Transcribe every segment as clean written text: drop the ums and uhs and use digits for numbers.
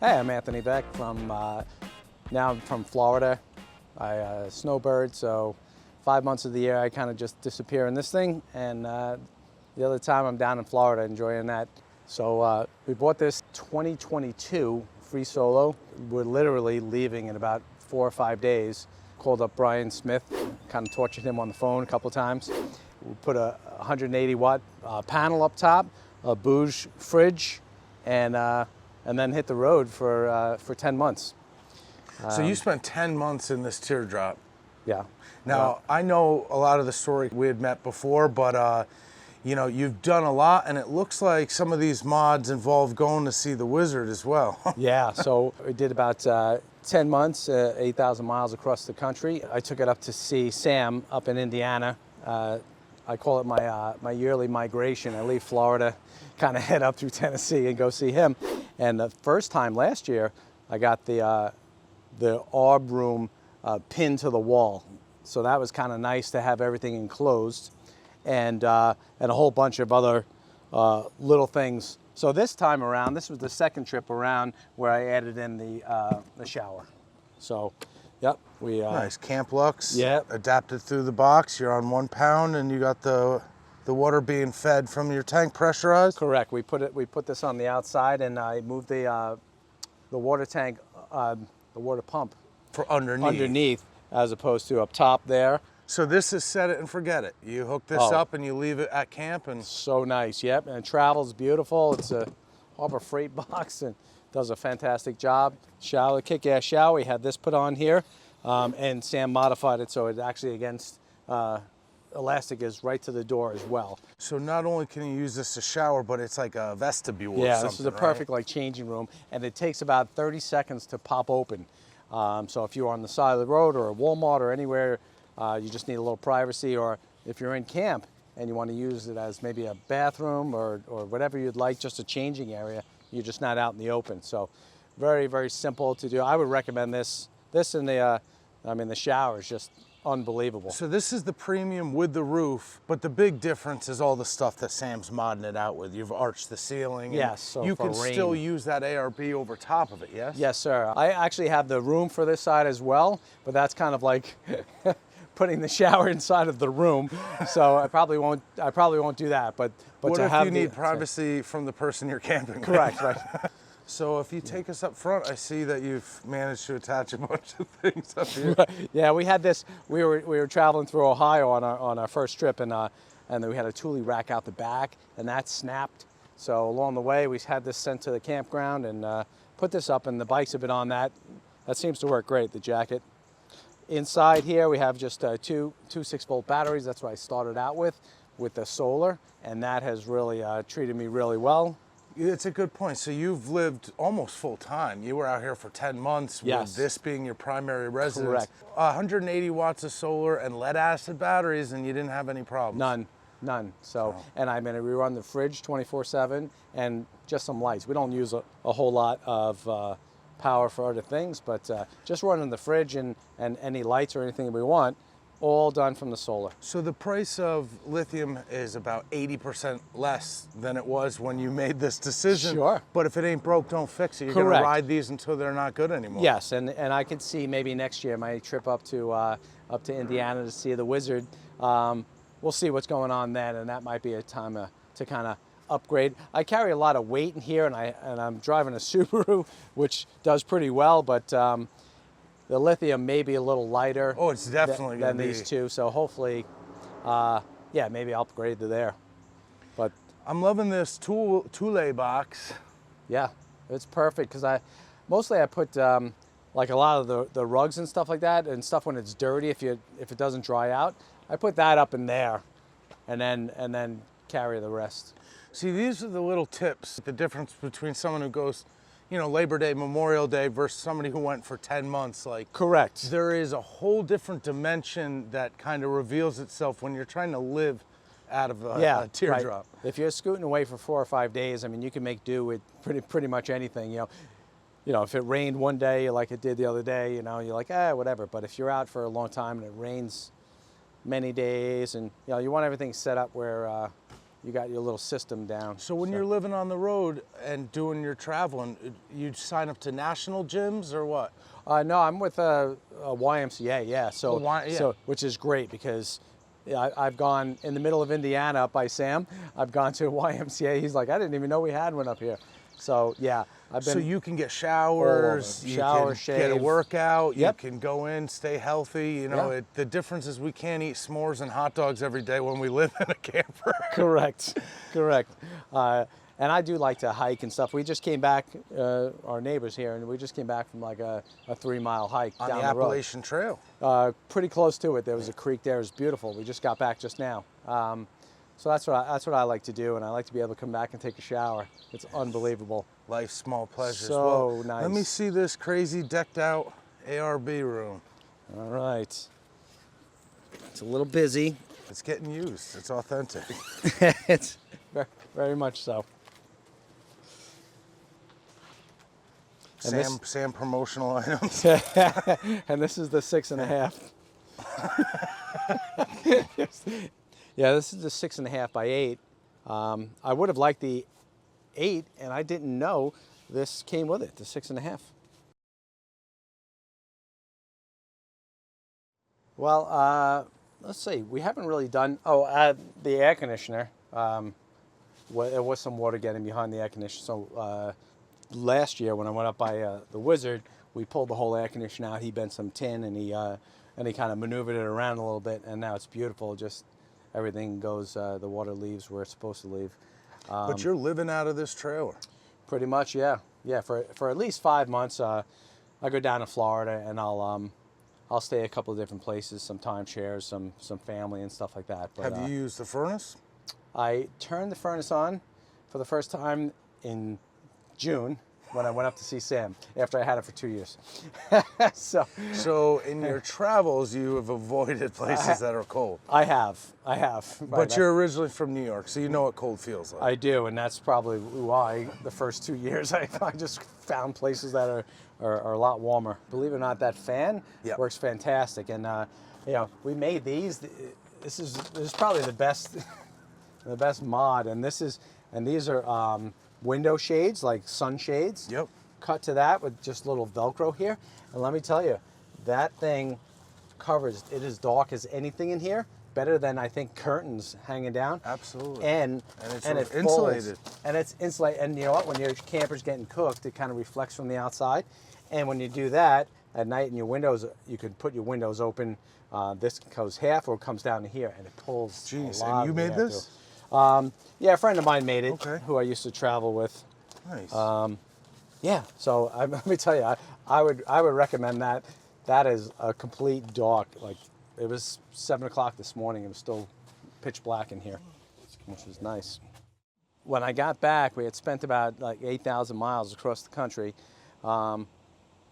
Hey, I'm Anthony Beck from, now I'm from Florida. I snowbird, so 5 months of the year I kind of just disappear in this thing, and the other time I'm down in Florida enjoying that. So we bought this 2022 free solo. We're literally leaving in about 4 or 5 days. Called up Brian Smith, kind of tortured him on the phone a couple times. We put a 180 watt panel up top, a Bouge fridge, and then hit the road for 10 months. So you spent 10 months in this Teardrop. Yeah. Now, I know a lot of the story we had met before, but you know, you've done a lot, and it looks like some of these mods involve going to see the wizard as well. Yeah, so we did about 10 months, 8,000 miles across the country. I took it up to see Sam up in Indiana. I call it my yearly migration. I leave Florida, kind of head up through Tennessee and go see him. And the first time last year, I got the ARB room pinned to the wall. So that was kind of nice to have everything enclosed, and a whole bunch of other little things. So this time around, this was the second trip around where I added in the shower. So, yep, we Nice Camp Lux. Yep. Adapted through the box. You're on 1 pound, and you got the water being fed from your tank pressurized. Correct. We put this on the outside, and I moved the water tank, the water pump For underneath. as opposed to up top there. So this is set it and forget it. You hook this up and you leave it at camp, and So nice, yep, and it travels beautiful. It's a Harbor Freight box and does a fantastic job. Shower, kick-ass shower. We had this put on here, and Sam modified it so it actually against elastic is right to the door as well. so not only can you use this to shower, but it's like a vestibule or Yeah, something, this is a right? perfect like changing room, and it takes about 30 seconds to pop open. So if you're on the side of the road or a Walmart or anywhere, you just need a little privacy, or if you're in camp and you want to use it as maybe a bathroom or whatever you'd like, just a changing area, you're just not out in the open. So very, very simple to do. I would recommend this. This and the shower is just unbelievable. So this is the premium with the roof, but the big difference is all the stuff that Sam's modding it out with. You've arched the ceiling. And Yes, so you for can rain. still use that ARB over top of it, yes? Yes, sir. I actually have the room for this side as well, but that's kind of like putting the shower inside of the room. So I probably won't do that. But What to if have you need privacy from the person you're camping with? Correct, right. So if you take us up front, I see that you've managed to attach a bunch of things up here. Yeah, we had this. We were traveling through Ohio on our first trip, and then we had a Thule rack out the back, and that snapped. So along the way, we had this sent to the campground and put this up, and the bikes have been on that. That seems to work great. The jacket. Inside here, we have just two 6-volt batteries. That's what I started out with the solar, and that has really treated me really well. It's a good point. So you've lived almost full time. You were out here for 10 months Yes. with this being your primary residence. Correct. 180 watts of solar and lead acid batteries, and you didn't have any problems. None. So, and we run the fridge 24/7 and just some lights. We don't use a whole lot of power for other things, but just running the fridge and any lights or anything we want, all done from the solar. So the price of lithium is about 80% less than it was when you made this decision. Sure. But if it ain't broke, don't fix it. You're Correct. gonna ride these until they're not good anymore. Yes, and I could see maybe next year my trip up to Indiana to see the wizard. We'll see what's going on then, and that might be a time to kind of upgrade. I carry a lot of weight in here, and I'm driving a Subaru, which does pretty well, but the lithium may be a little lighter. Oh, it's definitely than gonna be. these two. So hopefully, yeah, maybe I'll upgrade to there. But I'm loving this Thule box. yeah, it's perfect because I mostly put like a lot of the rugs and stuff like that, and stuff when it's dirty if it doesn't dry out. I put that up in there, and then carry the rest. See, these are the little tips. The difference between someone who goes, you know, Labor Day, Memorial Day versus somebody who went for 10 months. Like, Correct. there is a whole different dimension that kind of reveals itself when you're trying to live out of a teardrop. Right. If you're scooting away for 4 or 5 days, I mean, you can make do with pretty much anything. You know, if it rained one day like it did the other day, you know, you're like, whatever. But if you're out for a long time and it rains many days, and you know, you want everything set up where you got your little system down. So when you're living on the road and doing your traveling, you sign up to national gyms or what? No, I'm with a YMCA, yeah. So, Yeah. so which is great because I've gone in the middle of Indiana up by Sam. I've gone to a YMCA. He's like, I didn't even know we had one up here. So yeah, I've been. So you can get showers, you can get a workout, Yep. you can go in, stay healthy. You know, Yeah. the difference is we can't eat s'mores and hot dogs every day when we live in a camper. Correct, correct. And I do like to hike and stuff. We just came back, our neighbors here, and we just came back from like a 3-mile hike On down the the road. Appalachian Trail. Pretty close to it. There was a creek there. It was beautiful. We just got back just now. So that's what I like to do, and I like to be able to come back and take a shower. It's unbelievable. Life's small pleasures. So well, nice. Let me see this crazy decked out ARB room. All right. It's a little busy. It's getting used. It's authentic. It's very much so. And Sam promotional items. and this is the 6.5. Yeah, this is the 6.5 by 8. I would have liked the 8, and I didn't know this came with it, the 6.5. Well, let's see. We haven't really done. The air conditioner. There was some water getting behind the air conditioner. So last year when I went up by the Wizard, we pulled the whole air conditioner out. He bent some tin and he kind of maneuvered it around a little bit, and now it's beautiful. Just everything goes. The water leaves where it's supposed to leave. But you're living out of this trailer. Pretty much, yeah. Yeah, for at least 5 months. I go down to Florida and I'll stay a couple of different places, some timeshares, some family and stuff like that. But, Have you used the furnace? I turned the furnace on for the first time in June when I went up to see Sam after I had it for 2 years. So in your travels, you have avoided places that are cold. I have. But you're originally from New York, so you know what cold feels like. I do, and that's probably why the first 2 years I just found places that are a lot warmer. Believe it or not, that fan works fantastic, and we made these. This is probably the best the best mod, and these are window shades, like sun shades. Yep. Cut to that with just little Velcro here, and let me tell you, that thing covers. It is dark as anything in here. Better than I think curtains hanging down. Absolutely. And it's it insulated. Folds, and it's insulated. And you know what? When your camper's getting cooked, it kind of reflects from the outside. And when you do that at night in your windows, you could put your windows open. This goes half or it comes down to here, and it pulls. Jeez, a lot and you of the made air this? through. Yeah, a friend of mine made it. Okay. Who I used to travel with. Nice. Yeah. So let me tell you, I would recommend that. That is a complete dark. Like it was 7 o'clock this morning. It was still pitch black in here, which was nice. When I got back, we had spent about like 8,000 miles across the country, and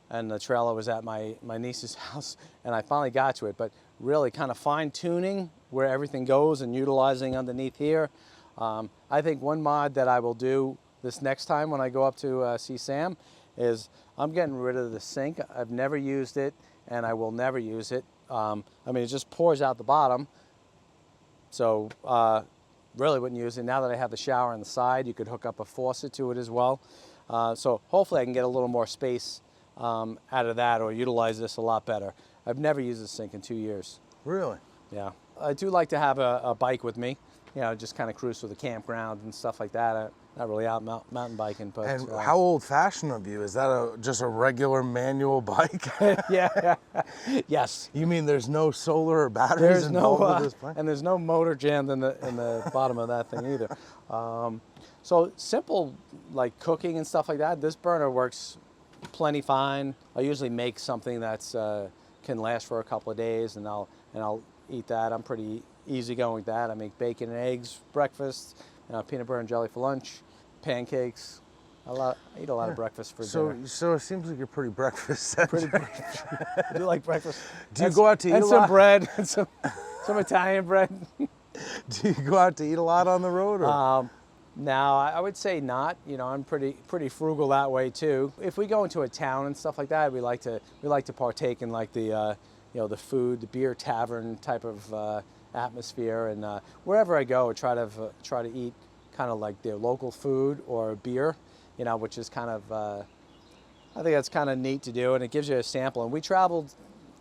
the trailer was at my niece's house, and I finally got to it. But really, kind of fine tuning where everything goes and utilizing underneath here. I think one mod that I will do this next time when I go up to see Sam is I'm getting rid of the sink. I've never used it, and I will never use it. I mean, it just pours out the bottom. So really wouldn't use it. Now that I have the shower on the side, you could hook up a faucet to it as well. So hopefully I can get a little more space out of that or utilize this a lot better. I've never used a sink in 2 years. Really? Yeah. I do like to have a bike with me, just kind of cruise through the campground and stuff like that. Not really out mountain biking, but. And how old-fashioned of you? Is that just a regular manual bike? Yeah. Yes. You mean there's no solar or batteries involved with this bike? And there's no motor jammed in the bottom of that thing either. So simple, like cooking and stuff like that. This burner works plenty fine. I usually make something that's can last for a couple of days, and I'll eat that. I'm pretty easygoing with that. I make bacon and eggs breakfast. Peanut butter and jelly for lunch, pancakes. I eat a lot of breakfast for dinner. So it seems like you're pretty breakfast-centric. I do like breakfast. Do you go out to eat a lot? And some bread, and some Italian bread. Do you go out to eat a lot on the road? Or? No, I would say not. I'm pretty frugal that way too. If we go into a town and stuff like that, we like to partake in like the the food, the beer tavern type of atmosphere. And wherever I go, I try to eat kind of like their local food or beer, you know, which is kind of, I think that's kind of neat to do, and it gives you a sample. And we traveled,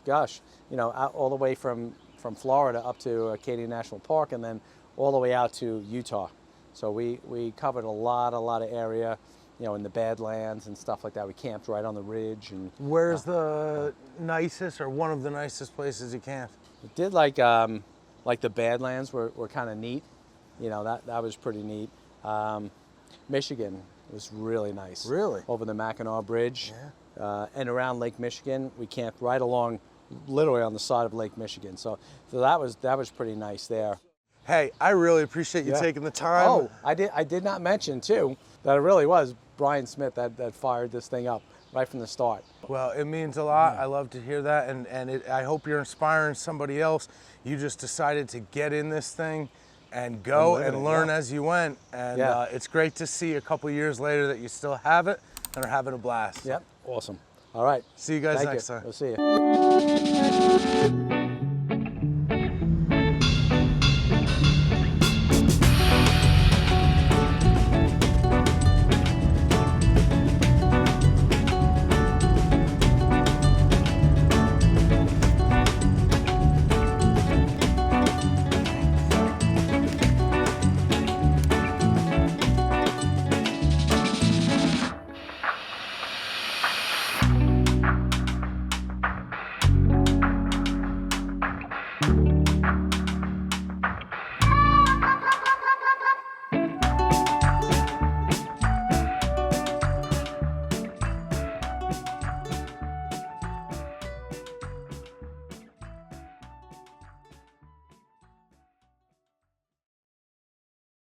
gosh, you know, out all the way from Florida up to Acadia National Park, and then all the way out to Utah. So we covered a lot of area, you know, in the Badlands and stuff like that. We camped right on the ridge. And Where's the nicest or one of the nicest places you camped? we did like the Badlands were kind of neat. You know, that was pretty neat. Michigan was really nice. Really? Over the Mackinac Bridge. Yeah. And around Lake Michigan. We camped right along, literally on the side of Lake Michigan. So that was pretty nice there. Hey, I really appreciate you taking the time. Oh, I did not mention too that it really was Brian Smith that fired this thing up right from the start. Well, it means a lot. I love to hear that, and I hope you're inspiring somebody else. You just decided to get in this thing and go and learn as you went, and it's great to see a couple years later that you still have it and are having a blast. Yep, awesome. All right. See you guys next time. We'll see you.